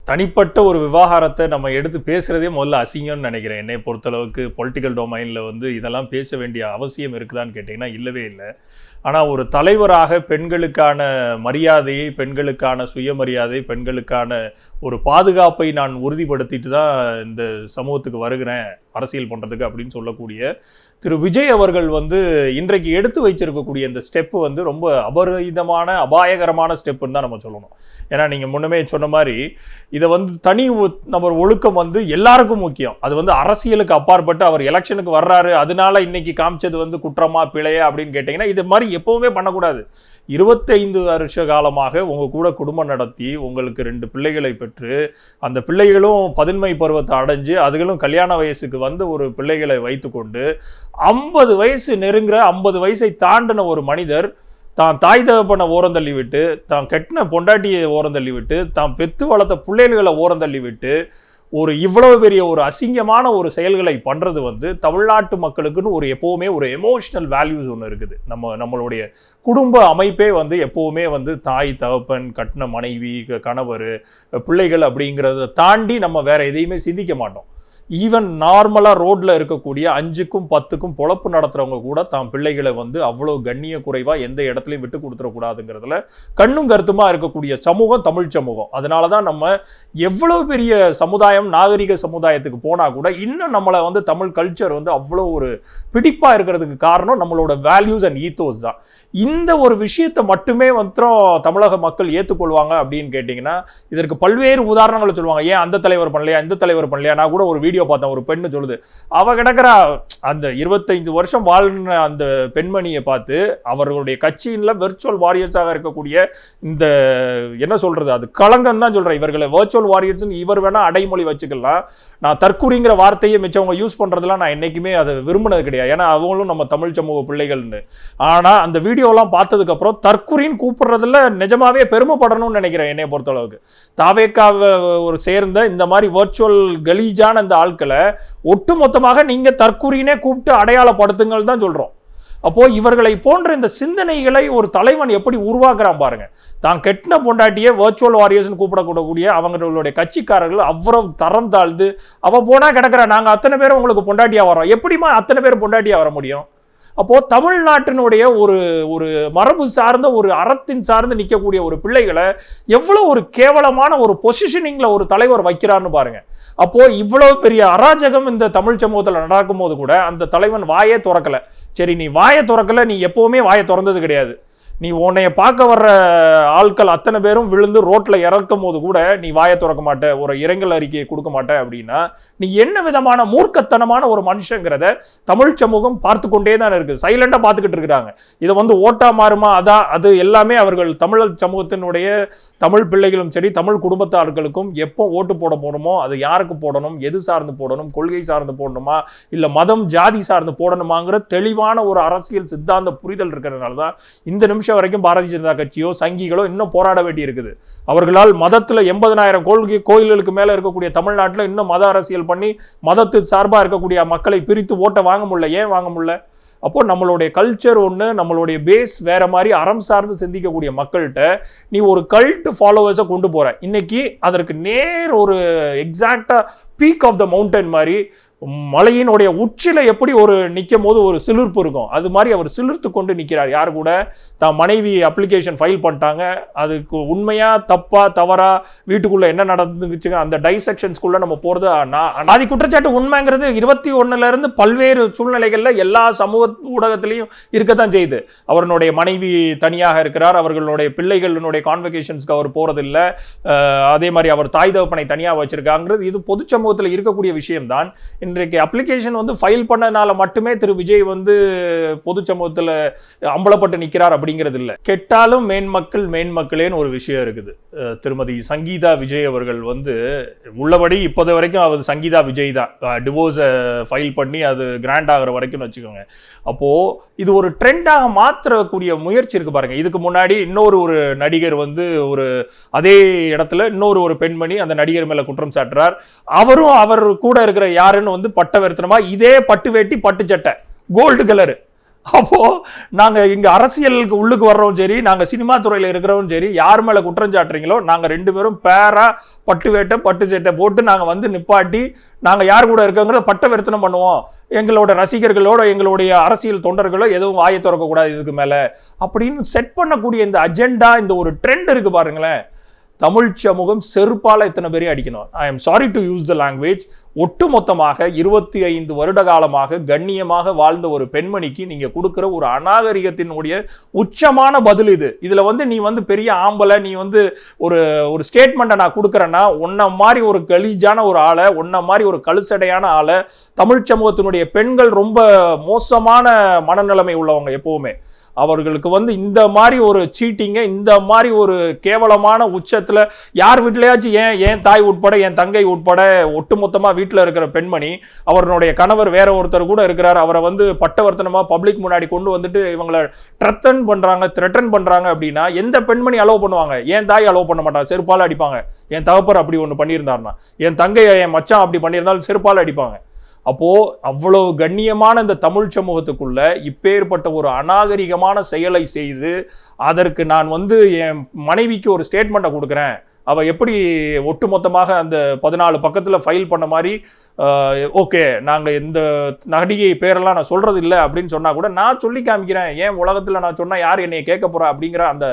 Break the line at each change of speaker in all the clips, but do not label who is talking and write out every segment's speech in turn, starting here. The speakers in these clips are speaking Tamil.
தனிப்பட்ட ஒரு விவகாரத்தை நம்ம எடுத்து பேசுகிறதே முதல்ல அசிங்கம்னு நினைக்கிறேன். என்னை பொறுத்தளவுக்கு பொலிட்டிக்கல் டொமைனில் இதெல்லாம் பேச வேண்டிய அவசியம் இருக்குதான்னு கேட்டிங்கன்னா இல்லவே இல்லை. ஆனால் ஒரு தலைவராக பெண்களுக்கான மரியாதையை, பெண்களுக்கான சுயமரியாதை, பெண்களுக்கான ஒரு பாதுகாப்பை நான் உறுதிப்படுத்திட்டு தான் இந்த சமூகத்துக்கு வருகிறேன் அரசியல் பண்ணுறதுக்கு அப்படின்னு சொல்லக்கூடிய திரு விஜய் அவர்கள் இன்றைக்கு எடுத்து வச்சிருக்கக்கூடிய இந்த ஸ்டெப்பு ரொம்ப அபரிதமான அபாயகரமான ஸ்டெப்புன்னு தான் நம்ம சொல்லணும். ஏன்னா நீங்கள் முன்னமே சொன்ன மாதிரி இதை தனி நபர் ஒழுக்கம் எல்லாருக்கும் முக்கியம். அது அரசியலுக்கு அப்பாற்பட்டு அவர் எலெக்ஷனுக்கு வர்றாரு அதனால இன்னைக்கு காமிச்சது குற்றமா பிழையா அப்படின்னு கேட்டிங்கன்னா இது மாதிரி எப்பவுமே பண்ணக்கூடாது. 25 வருஷ காலமாக உங்க கூட குடும்பம் நடத்தி உங்களுக்கு 2 பிள்ளைகளை பெற்று அந்த பிள்ளைகளும் பதின்மை பருவத்தை அடைஞ்சு அதுகளும் கல்யாண வயசுக்கு ஒரு பிள்ளைகளை வைத்துக்கொண்டு 50 வயசு நெருங்குற 50 வயசை தாண்டின ஒரு மனிதர் தான் தாய் தகப்பனை ஓரந்தள்ளி விட்டு, தான் கெட்டின பொண்டாட்டியை ஓரந்தள்ளி விட்டு, தான் பெத்து வளர்த்த பிள்ளைகளை ஓரந்தள்ளி விட்டு ஒரு இவ்வளவு பெரிய ஒரு அசிங்கமான ஒரு செயல்களை பண்றது தமிழ்நாட்டு மக்களுக்குன்னு எப்பவுமே ஒரு எமோஷனல் வேல்யூஸ் ஒன்று இருக்குது. நம்மளுடைய குடும்ப அமைப்பே எப்பவுமே தாய் தகப்பன், கட்டின மனைவி, கணவர், பிள்ளைகள் அப்படிங்கிறத தாண்டி நம்ம வேற எதையுமே சிந்திக்க மாட்டோம். ஈவன் நார்மலாக ரோட்டில் இருக்கக்கூடிய 5க்கும் 10க்கும் பொழப்பு நடத்துகிறவங்க கூட தான் பிள்ளைகளை அவ்வளோ கண்ணிய குறைவாக எந்த இடத்துலையும் விட்டு கொடுத்துடக்கூடாதுங்கிறதுல கண்ணும் கருத்துமாக இருக்கக்கூடிய சமூகம் தமிழ் சமூகம். அதனால தான் நம்ம எவ்வளோ பெரிய சமுதாயம், நாகரிக சமுதாயத்துக்கு போனால் கூட இன்னும் நம்மளை தமிழ் கல்ச்சர் அவ்வளோ ஒரு பிடிப்பாக இருக்கிறதுக்கு காரணம் நம்மளோட வேல்யூஸ் அண்ட் ஈத்தோஸ் தான். இந்த ஒரு விஷயத்தை மட்டுமே தமிழக மக்கள் ஏற்றுக்கொள்வாங்க அப்படின்னு கேட்டிங்கன்னா இதற்கு பல்வேறு உதாரணங்களை சொல்லுவாங்க. ஏன் அந்த தலைவர் பண்ணலையா, இந்த தலைவர் பண்ணலையா? நான் கூட ஒரு வீடியோ பார்த்தேன், ஒரு பெண்ணு சொல்லுது, அவ கிடக்கிறா அந்த 25 வருஷம் வாழ்ன அந்த பெண்மணியை பார்த்து அவர்களுடைய கட்சியில வெர்ச்சுவல் வாரியர்ஸாக இருக்கக்கூடிய இந்த என்ன சொல்றது, அது களங்கம் தான் சொல்றேன். இவர்களை வெர்ச்சுவல் வாரியர்ஸ் இவர் வேணா அடைமொழி வச்சுக்கலாம். நான் தற்கூறிங்கிற வார்த்தையை மிச்சவங்க யூஸ் பண்றதுலாம் நான் என்னைக்குமே அதை விரும்பினது கிடையாது. ஏன்னா அவங்களும் நம்ம தமிழ் சமூக பிள்ளைகள்னு. ஆனா அந்த வீடியோலாம் பார்த்ததுக்கு அப்புறம் தற்கூறின்னு கூப்பிடுறதுல நிஜமாவே பெருமைப்படணும்னு நினைக்கிறேன். என்னை பொறுத்தளவுக்கு தாவேக்காவை ஒரு சேர்ந்த இந்த மாதிரி வெர்ச்சுவல் கலீஜான இந்த ஆட்களை ஒட்டுமொத்தமாக நீங்க தற்கூறினே கூப்பிட்டு அடையாளப்படுத்துங்கள் தான் சொல்றோம். அப்போ இவர்களை போன்ற இந்த சிந்தனைகளை ஒரு தலைவன் எப்படி உருவாக்குறான் பாருங்க. தான் கெட்டின பொண்டாட்டியே வெர்ச்சுவல் வாரியர்ஸ் கூப்பிடக்கூடக்கூடிய அவங்களுடைய கட்சிக்காரர்கள் அவ்வளவு தரம் தாழ்ந்து அவ போனா கிடக்குற நாங்க அத்தனை பேரும் உங்களுக்கு பொண்டாட்டியா வரோம், எப்படிமா அத்தனை பேர் பொண்டாட்டியா வர முடியும்? அப்போ தமிழ்நாட்டினுடைய ஒரு மரபு சார்ந்த ஒரு அறத்தின் சார்ந்து நிற்கக்கூடிய ஒரு பிள்ளைகளை எவ்வளவு ஒரு கேவலமான ஒரு பொசிஷனிங்ல ஒரு தலைவர் வைக்கிறான்னு பாருங்க. அப்போ இவ்வளவு பெரிய அராஜகம் இந்த தமிழ் சமூகத்தில் நடக்கும் போது கூட அந்த தலைவன் வாயே திறக்கல. சரி, நீ வாயை திறக்கல, நீ எப்பவுமே வாயை திறந்தது கிடையாது. நீ உன்னைய பார்க்க வர்ற ஆட்கள் அத்தனை பேரும் விழுந்து ரோட்ல இறக்கும் போது கூட நீ வாயை திறக்க மாட்ட, ஒரு இரங்கல் அறிக்கையை கொடுக்க மாட்ட அப்படின்னா நீ என்ன விதமான மூர்க்கத்தனமான ஒரு மனுஷங்கிறத தமிழ் சமூகம் பார்த்து கொண்டே தான் இருக்கு. சைலண்டா பார்த்துக்கிட்டு இருக்கிறாங்க. இதை ஓட்டா மாறுமா, அதான் அது எல்லாமே அவர்கள் தமிழ் சமூகத்தினுடைய தமிழ் பிள்ளைகளும் சரி தமிழ் குடும்பத்தார்களுக்கும் எப்போ ஓட்டு போட போடணுமோ அது யாருக்கு போடணும், எது சார்ந்து போடணும், கொள்கை சார்ந்து போடணுமா இல்ல மதம் ஜாதி சார்ந்து போடணுமாங்கிற தெளிவான ஒரு அரசியல் சித்தாந்த புரிதல் இருக்கிறதுனால தான் இந்த நிமிஷம் வரைக்கும் பாரதிய ஜனதா கட்சியோ சங்கிகளோ இன்னும் போராட வேண்டி இருக்குது. அவர்களால் மதத்துல 80,000 கோயில்களுக்கு மேல இருக்கக்கூடிய தமிழ்நாட்டில் இன்னும் மத அரசியல் பண்ணி மதத்து சார்பா இருக்கக்கூடிய மக்களை பிரித்து ஓட்ட வாங்க முடியல. ஏன் வாங்க முடியல? அப்போ நம்மளுடைய கல்ச்சர் ஒன்று, நம்மளுடைய பேஸ் வேற மாதிரி அறம் சார்ந்து சிந்திக்கக்கூடிய மக்கள்கிட்ட நீ ஒரு கல்ட் ஃபாலோவர்ஸை கொண்டு போற. இன்னைக்கு அதற்கு நேர் ஒரு எக்ஸாக்டா பீக் ஆஃப் த மவுண்டன் மாதிரி மலையினுடைய உச்சில எப்படி ஒரு நிற்கும் போது ஒரு சிலிர்ப்பு இருக்கும், அது மாதிரி அவர் சிலிர்த்து கொண்டு நிற்கிறார். யாரு கூட? தான் மனைவி அப்ளிகேஷன் ஃபைல் பண்ணிட்டாங்க, அதுக்கு உண்மையா தப்பா தவறா வீட்டுக்குள்ள என்ன நடந்துச்சுங்க அந்த டைசெக்ஷன்ஸ்குள்ள நம்ம போறது. ஆதி குற்றச்சாட்டு உண்மைங்கிறது 21ல இருந்து பல்வேறு சூழ்நிலைகள்ல எல்லா சமூக ஊடகத்திலையும் இருக்கத்தான் செய்யுது. அவருடைய மனைவி தனியாக இருக்கிறார், அவர்களுடைய பிள்ளைகளுடைய கான்வெகேஷன்ஸ்க்கு அவர் போறதில்லை, அதே மாதிரி அவர் தாய் தகப்பனை தனியாக வச்சிருக்காங்கிறது இது பொது சமூகத்தில் இருக்கக்கூடிய விஷயம்தான். இன்றைக்கு அப்ளிகேஷன் ஃபைல் பண்ணனால மட்டுமே திரு விஜய் பொது சமூகத்தில் அம்பலப்பட்டு நிற்கிறார் அப்படிங்கிறது இல்லை. கெட்டாலும் மேன்மக்களேன்னு ஒரு விஷயம் இருக்குது. திருமதி சங்கீதா விஜய் அவர்கள் உள்ளபடி இப்போது வரைக்கும் அவர் சங்கீதா விஜய் தான். டிவோர்ஸை ஃபைல் பண்ணி அது கிராண்ட் ஆகிற வரைக்கும் வச்சுக்கோங்க. அப்போ இது ஒரு ட்ரெண்டாக மாற்றக்கூடிய முயற்சி இருக்கு பாருங்க. இதுக்கு முன்னாடி ஒரு நடிகர் ஒரு அதே இடத்துல ஒரு பெண்மணி அந்த நடிகர் மேல குற்றம் சாட்டுறார். அவரும் அவர் கூட இருக்கிற யாருன்னு பட்ட வருத்தனமா இதே பட்டு வேட்டி பட்டு சட்டை கோல்டு கலரு அப்போது நாங்கள் இங்கே அரசியலுக்கு உள்ளுக்கு வர்றோம் சரி, நாங்கள் சினிமா துறையில் இருக்கிறவங்க சரி, யார் மேலே குற்றம் சாட்டுறீங்களோ நாங்கள் 2 பேரும் பேராக பட்டு வேட்டை பட்டு சேட்டை போட்டு நாங்கள் வந்து நிப்பாட்டி நாங்கள் யார் கூட இருக்கோங்கிறத பட்ட விருத்தனம் பண்ணுவோம். எங்களோட ரசிகர்களோட எங்களுடைய அரசியல் தொண்டர்களோ எதுவும் வாயை திறக்கக்கூடாது இதுக்கு மேலே அப்படின்னு செட் பண்ணக்கூடிய இந்த அஜெண்டா, இந்த ஒரு ட்ரெண்ட் இருக்குது பாருங்களேன். தமிழ் சமூகம் செருப்பால் இத்தனை பேரையும் அடிக்கணும். I am sorry to use the language. ஒட்டுமொத்தமாக 25 வருட காலமாக கண்ணியமாக வாழ்ந்த ஒரு பெண்மணிக்கு நீங்க கொடுக்குற ஒரு அநாகரிகத்தினுடைய உச்சமான பதில் இது. இதுல வந்து நீ வந்து பெரிய ஆம்பளை, நீ வந்து ஒரு ஸ்டேட்மெண்ட்டை நான் கொடுக்குறேன்னா, உன்ன மாதிரி ஒரு கலீஜான ஒரு ஆளை, உன்ன மாதிரி ஒரு கழுசடையான ஆளை, தமிழ் சமூகத்தினுடைய பெண்கள் ரொம்ப மோசமான மனநிலைமை உள்ளவங்க எப்பவுமே. அவர்களுக்கு வந்து இந்த மாதிரி ஒரு சீட்டிங்க, இந்த மாதிரி ஒரு கேவலமான உச்சத்தில் யார் வீட்டிலையாச்சும் ஏன் தாய் உட்பட, என் தங்கை உட்பட ஒட்டுமொத்தமாக வீட்டில் இருக்கிற பெண்மணி, அவருடைய கணவர் வேற ஒருத்தர் கூட இருக்கிறார், அவரை வந்து பட்டவர்த்தனமாக பப்ளிக் முன்னாடி கொண்டு வந்துட்டு இவங்களை த்ரெட்டன் பண்ணுறாங்க அப்படின்னா எந்த பெண்மணி அலோவ் பண்ணுவாங்க? என் தாய் அலோவ் பண்ண மாட்டாங்க, செருப்பால் அடிப்பாங்க. என் தகப்பர் அப்படி ஒன்று பண்ணியிருந்தாருன்னா, என் தங்கை என் மச்சான் அப்படி பண்ணியிருந்தாலும் செருப்பால் அடிப்பாங்க. அப்போ அவ்வளவு கண்ணியமான இந்த தமிழ் சமூகத்துக்குள்ள இப்பேற்பட்ட ஒரு அநாகரிகமான செயலை செய்து அதற்கு நான் வந்து என் மனைவிக்கு ஒரு ஸ்டேட்மெண்ட்டை கொடுக்குறேன், அவ எப்படி ஒட்டுமொத்தமாக அந்த 14 பக்கத்தில் ஃபைல் பண்ண மாதிரி ஓகே நாங்கள் இந்த நடிகை பேரெல்லாம் நான் சொல்றது இல்லை அப்படின்னு சொன்னா கூட நான் சொல்லி காமிக்கிறேன், ஏன் உலகத்தில் நான் சொன்னா யார் என்னைய கேட்க போறா அப்படிங்கிற அந்த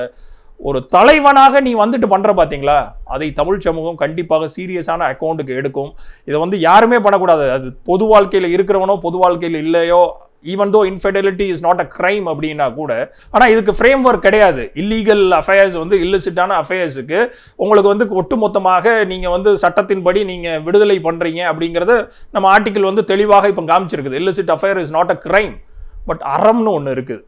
ஒரு தலைவனாக நீ வந்துட்டு பண்ற பாத்தீங்களா, அதை தமிழ் சமூகம் கண்டிப்பாக சீரியஸான அக்கௌண்ட்டுக்கு எடுக்கும். இதை வந்து யாருமே பண்ணக்கூடாது. அது பொது வாழ்க்கையில் இருக்கிறவனோ பொது வாழ்க்கையில் இல்லையோ, even though infidelity is not a crime அப்படின்னா கூட, ஆனால் இதுக்கு ஃப்ரேம் ஒர்க் கிடையாது. இல்லீகல் அஃபேர்ஸ் வந்து இல்லிசிட்டான அஃபேர்ஸுக்கு உங்களுக்கு வந்து ஒட்டுமொத்தமாக நீங்கள் வந்து சட்டத்தின்படி நீங்கள் விடுதலை பண்ணுறீங்க அப்படிங்கிறத நம்ம ஆர்டிக்கிள் வந்து தெளிவாக இப்போ காமிச்சிருக்குது. Illicit affair is not a crime, but அறம்னு ஒன்று இருக்குது.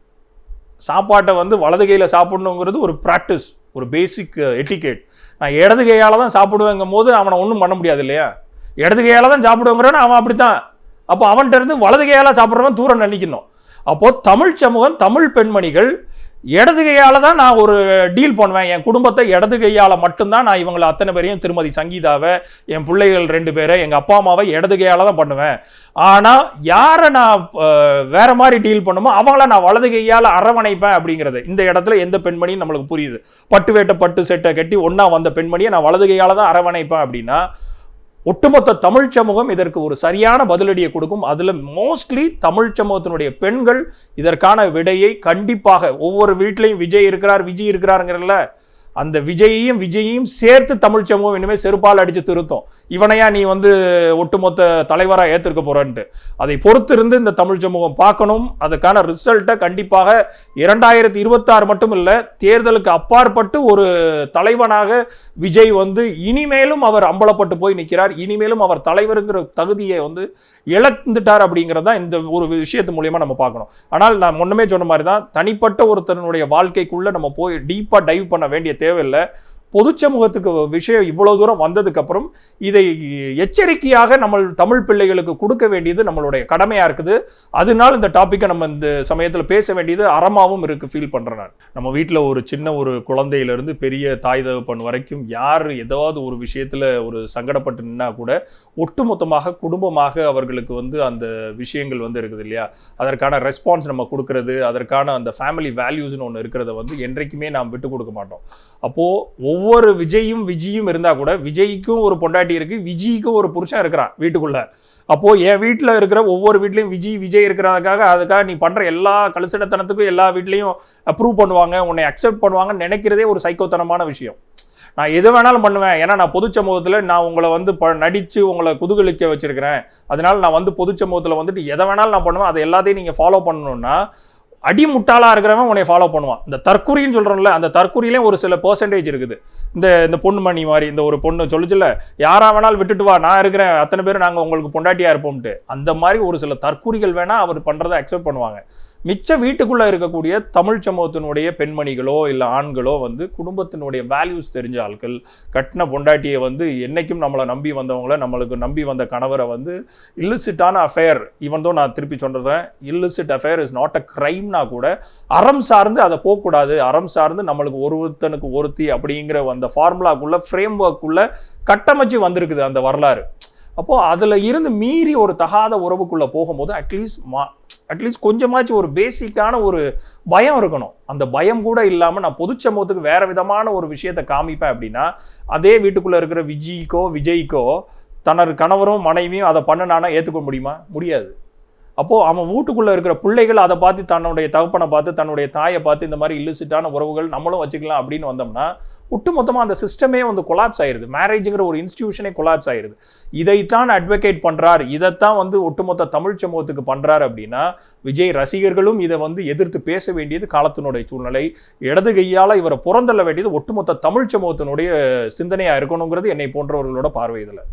சாப்பாட்டை வந்து வலது கையில் சாப்பிடணுங்கிறது ஒரு ப்ராக்டிஸ், ஒரு பேசிக் எட்டிகேட். நான் இடது கையால் தான் சாப்பிடுவேங்கும் போது அவனை ஒன்றும் பண்ண முடியாது இல்லையா? இடது கையால் தான் சாப்பிடுவேங்கிறவன் அவன் அப்படித்தான். அப்போ அவன்கிட்ட இருந்து வலது கையால் சாப்பிட்றவன் தூரம் நினைக்கணும். அப்போது தமிழ் சமூகம், தமிழ் பெண்மணிகள் இடது கையால் தான் நான் ஒரு டீல் பண்ணுவேன், என் குடும்பத்தை இடது கையால் மட்டும்தான் நான் இவங்களை அத்தனை பேரையும், திருமதி சங்கீதாவை, என் பிள்ளைகள் 2 பேரை, எங்கள் அப்பா அம்மாவை இடது கையால் தான் பண்ணுவேன். ஆனால் யாரை நான் வேற மாதிரி டீல் பண்ணுமோ அவங்கள நான் வலது கையால் அரவணைப்பேன் அப்படிங்கிறது இந்த இடத்துல எந்த பெண்மணியும் நம்மளுக்கு புரியுது. பட்டு வேட்டை பட்டு செட்டை கட்டி ஒன்றா வந்த பெண்மணியை நான் வலது கையால் தான் அரவணைப்பேன் அப்படின்னா ஒட்டுமொத்த தமிழ் சமூகம் இதற்கு ஒரு சரியான பதிலடியை கொடுக்கும். அதுல மோஸ்ட்லி தமிழ் சமூகத்தினுடைய பெண்கள் இதற்கான விடையை கண்டிப்பாக, ஒவ்வொரு வீட்லையும் விஜய் இருக்கிறாருங்கிறல்ல, அந்த விஜயையும் சேர்த்து தமிழ் சமூகம் இனிமேல் செருப்பால் அடிச்சு திருத்தம். இவனையா நீ வந்து ஒட்டுமொத்த தலைவராக ஏற்றிருக்க போறன்ட்டு அதை பொறுத்து இருந்து இந்த தமிழ் சமூகம் பார்க்கணும். அதுக்கான ரிசல்ட்டை கண்டிப்பாக 2026 மட்டும் இல்லை, தேர்தலுக்கு அப்பாற்பட்டு ஒரு தலைவனாக விஜய் வந்து இனிமேலும் அவர் அம்பலப்பட்டு போய் நிற்கிறார். இனிமேலும் அவர் தலைவருங்கிற தகுதியை வந்து இழந்துட்டார் அப்படிங்கிறதா இந்த ஒரு விஷயத்து மூலியமா நம்ம பார்க்கணும். ஆனால் நான் முன்னமே சொன்ன மாதிரி தான், தனிப்பட்ட ஒருத்தனுடைய வாழ்க்கைக்குள்ள நம்ம போய் டீப்பா டைவ் பண்ண வேண்டிய தேவையில்லை. பொது சமூகத்துக்கு விஷயம் இவ்வளவு தூரம் வந்ததுக்கு அப்புறம் இதை எச்சரிக்கையாக நம்ம தமிழ் பிள்ளைகளுக்கு கொடுக்க வேண்டியது நம்மளுடைய கடமையா இருக்குது. அதனால இந்த டாபிக்கை நம்ம இந்த சமயத்தில் பேச வேண்டியது அறமாவும் இருக்கு ஃபீல் பண்றேன். நான் நம்ம வீட்டில் ஒரு சின்ன ஒரு குழந்தையிலிருந்து பெரிய தாய் தகப்பன் வரைக்கும் யார் ஏதாவது ஒரு விஷயத்துல ஒரு சங்கடப்பட்டு நின்னா கூட ஒட்டுமொத்தமாக குடும்பமாக அவர்களுக்கு வந்து அந்த விஷயங்கள் வந்து இருக்குது இல்லையா, அதற்கான ரெஸ்பான்ஸ் நம்ம கொடுக்கறது, அதற்கான அந்த ஃபேமிலி வேல்யூஸ்னு ஒன்று இருக்கிறத வந்து என்றைக்குமே நாம் விட்டு கொடுக்க மாட்டோம். அப்போ ஒவ்வொரு விஜயும் இருந்தா கூட விஜய்க்கும் ஒரு பொண்டாட்டி இருக்கு, விஜய்க்கும் ஒரு புருஷன் இருக்கிறான் வீட்டுக்குள்ள. அப்போ என் வீட்டில் இருக்கிற ஒவ்வொரு வீட்லையும் விஜய் இருக்கிறதுக்காக நீ பண்ற எல்லா கலுசடத்தனத்துக்கும் எல்லா வீட்லையும் அப்ரூவ் பண்ணுவாங்க, உன்னை அக்செப்ட் பண்ணுவாங்கன்னு நினைக்கிறதே ஒரு சைக்கோத்தனமான விஷயம். நான் எது வேணாலும் பண்ணுவேன், ஏன்னா நான் பொது சமூகத்தில் நான் உங்களை வந்து நடித்து உங்களை குதூகலிக்க வச்சிருக்கிறேன், அதனால நான் வந்து பொது சமூகத்தில் வந்துட்டு எதை வேணாலும் நான் பண்ணுவேன், அதை எல்லாத்தையும் நீங்கள் ஃபாலோ பண்ணணும்னா அடிமுட்டாளா இருக்கிறவன் உன்னை ஃபாலோ பண்ணுவான். இந்த தற்குறின்னு சொல்றோம்ல, அந்த தற்குறியிலே ஒரு சில பெர்சன்டேஜ் இருக்குது. இந்த பொண்ணு மணி மாதிரி இந்த ஒரு பொண்ணு சொல்லுச்சுல, யாரா வேணாலும் விட்டுட்டு வா, நான் இருக்கிறேன், அத்தனை பேர் நாங்கள் உங்களுக்கு பொண்டாட்டியா இருப்போம்ட்டு, அந்த மாதிரி ஒரு சில தற்குறிகள் வேணா அவர் பண்றதை அக்செப்ட் பண்ணுவாங்க. மிச்ச வீட்டுக்குள்ள இருக்கக்கூடிய தமிழ் சமூகத்தினுடைய பெண்மணிகளோ இல்லை ஆண்களோ வந்து குடும்பத்தினுடைய வேல்யூஸ் தெரிஞ்ச ஆட்கள், கட்டின பொண்டாட்டியை வந்து என்னைக்கும் நம்மளை நம்பி வந்தவங்கள, நம்மளுக்கு நம்பி வந்த கணவரை வந்து இல்லிசிட்டான அஃபேர், ஈவன் தோ நான் திருப்பி சொல்றேன், illicit affair is not a கிரைம்னா கூட அறம் சார்ந்து அதை போகக்கூடாது, அறம் சார்ந்து நம்மளுக்கு ஒருத்தனுக்கு ஒருத்தி அப்படிங்கிற அந்த ஃபார்முலாக்குள்ள ஃப்ரேம் ஒர்க்குள்ள கட்டமைச்சு வந்திருக்குது அந்த வரலாறு. அப்போது அதில் இருந்து மீறி ஒரு தகாத உறவுக்குள்ளே போகும்போது அட்லீஸ்ட் கொஞ்சமாச்சும் ஒரு பேசிக்கான ஒரு பயம் இருக்கணும். அந்த பயம் கூட இல்லாமல் நான் பொது சமூகத்துக்கு வேறு விதமான ஒரு விஷயத்தை காமிப்பேன் அப்படின்னா, அதே வீட்டுக்குள்ளே இருக்கிற விஜய்க்கோ தனது கணவரும் மனைவியும் அதை பண்ணுனானா ஏற்றுக்க முடியுமா? முடியாது. அப்போது அவன் வீட்டுக்குள்ளே இருக்கிற பிள்ளைகள் அதை பார்த்து தன்னுடைய தகப்பனை பார்த்து தன்னுடைய தாயை பார்த்து இந்த மாதிரி இல்லிசிட்டான உறவுகள் நம்மளும் வச்சுக்கலாம் அப்படின்னு வந்தோம்னா ஒட்டுமொத்தமாக அந்த சிஸ்டமே வந்து கொலாப்ஸ் ஆயிடுது. மேரேஜுங்கிற ஒரு இன்ஸ்டிடியூஷனே கொலாப்ஸ் ஆயிடுது. இதைத்தான் அட்வொகேட் பண்ணுறார், இதைத்தான் வந்து ஒட்டுமொத்த தமிழ் சமூகத்துக்கு பண்ணுறாரு அப்படின்னா விஜய் ரசிகர்களும் இதை வந்து எதிர்த்து பேச வேண்டியது காலத்தினுடைய சூழ்நிலை. இடது கையால் இவரை புறந்தள்ள வேண்டியது ஒட்டுமொத்த தமிழ் சமூகத்தினுடைய சிந்தனையாக இருக்கணுங்கிறது என்னை போன்றவர்களோட பார்வை இதில்.